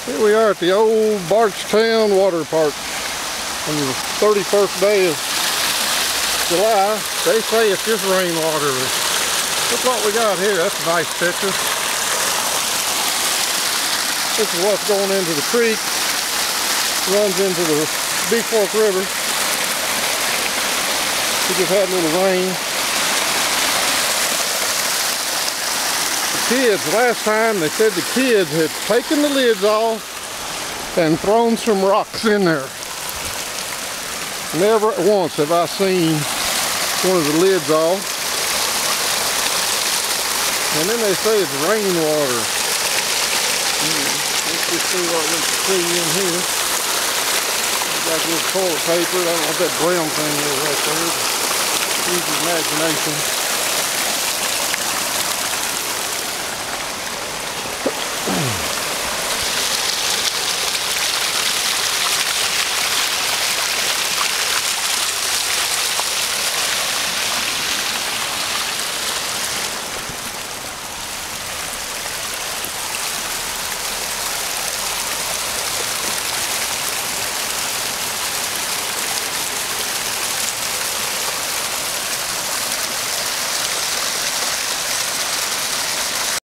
Here we are at the old Bardstown Water Park on the 31st day of July. They say it's just rainwater. Look what we got here. That's a nice picture. This is what's going into the creek. Runs into the Big Fork River. We just had a little rain. Kids, last time they said the kids had taken the lids off and thrown some rocks in there. Never once have I seen one of the lids off. And then they say it's rainwater. Let's just see what we can see in here. Got a little toilet paper. I don't know what that brown thing is right there. Use your imagination.